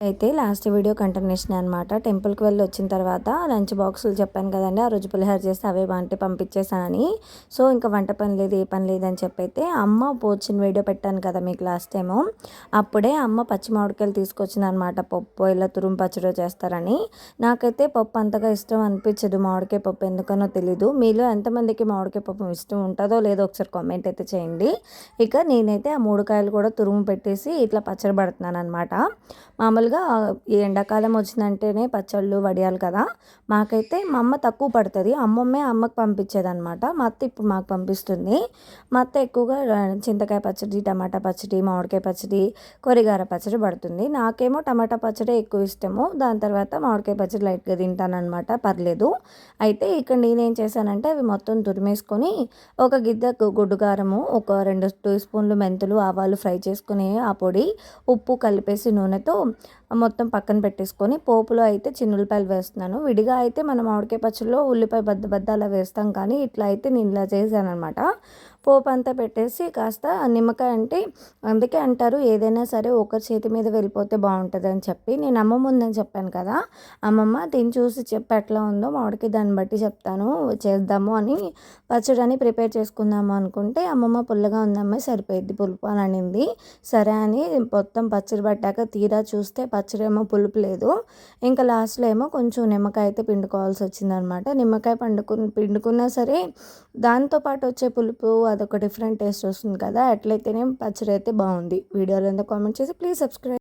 అయితే last video continuation అనమాట. టెంపుల్‌కి వెళ్ళి వచ్చిన తర్వాత లంచ్ బాక్సులు చెప్పాను కదండీ! ఆ రోజు పులిహోర చేస్తే అవే వంటి పంపించేసానని. సో, ఇంకా వంట పని లేదు, ఏ పని లేదని చెప్పైతే అమ్మ పోచిన వీడియో పెట్టాను కదా మీకు లాస్ట్ టైము. అప్పుడే అమ్మ పచ్చి మామిడికాయలు తీసుకొచ్చిందనమాట. పప్పు ఇలా తురుము పచ్చడి చేస్తారని. నాకైతే పప్పు అంతగా ఇష్టం అనిపించదు. మామిడికాయ పప్పు ఎందుకనో తెలీదు. మీలో ఎంతమందికి మామిడికాయ పప్పు ఇష్టం ఉంటుందో లేదో ఒకసారి కామెంట్ అయితే చేయండి. ఇక నేనైతే ఆ 3 కాయలు కూడా తురుము పెట్టేసి ఇట్లా పచ్చడి పెడుతున్నాననమాట. మామూలుగా ఈ ఎండాకాలం వచ్చిందంటేనే పచ్చళ్ళు వడియాలు కదా. మాకైతే మా అమ్మ తక్కువ పడుతుంది. అమ్మకు పంపించేదనమాట. మా అత్త ఇప్పుడు మాకు పంపిస్తుంది. మా అత్త ఎక్కువగా చింతకాయ పచ్చడి, టమాటా పచ్చడి, మామిడికాయ పచ్చడి, కొరిగార పచ్చడి పడుతుంది. నాకేమో టమాటా పచ్చడి ఎక్కువ ఇష్టము. దాని తర్వాత మామిడికాయ పచ్చడి లైట్గా తింటానమాట, పర్లేదు. అయితే ఇక్కడ నేనేం చేశానంటే అవి మొత్తం తురిమేసుకొని ఒక గిద్ద గుడ్డు కారము, ఒక 2 టీ స్పూన్లు మెంతులు, ఆవాలు ఫ్రై చేసుకుని ఆ పొడి, ఉప్పు కలిపేసి నూనెతో మొత్తం పక్కన పెట్టేసుకొని పోపులో అయితే చిన్నులపాయలు వేస్తున్నాను. విడిగా అయితే మనం మామిడికాయ పచ్చడిలో ఉల్లిపాయ బద్ద బద్ద అలా వేస్తాం, కానీ ఇట్లా అయితే నేను ఇలా చేశానమాట. పోపు అంతా పెట్టేసి కాస్త నిమ్మకాయ అంటే అందుకే అంటారు ఏదైనా సరే ఒకరి చేతి మీద వెళ్ళిపోతే బాగుంటుంది అని చెప్పి. నేను అమ్మమ్మ ఉందని చెప్పాను కదా, అమ్మమ్మ తిని చూసి చెప్పి ఎట్లా ఉందో మామిడికాయ దాన్ని బట్టి చెప్తాను చేద్దాము అని పచ్చడిని ప్రిపేర్ చేసుకుందాము అనుకుంటే అమ్మమ్మ పుల్లగా ఉందమ్మ సరిపోయిద్ది పులుపు అని అనింది. సరే అని మొత్తం పచ్చడి పట్టాక తీరా చూస్తే పచ్చడి ఏమో పులుపు లేదు. ఇంకా లాస్ట్లో ఏమో కొంచెం నిమ్మకాయ అయితే పిండుకోవాల్సి వచ్చిందనమాట. నిమ్మకాయ పిండుకున్నా సరే దాంతోపాటు వచ్చే పులుపు అదొక డిఫరెంట్ టేస్ట్ వస్తుంది కదా. అట్లయితేనే పచ్చడి అయితే బాగుంది. వీడియోలో కామెంట్ చేసి ప్లీజ్ సబ్స్క్రైబ్.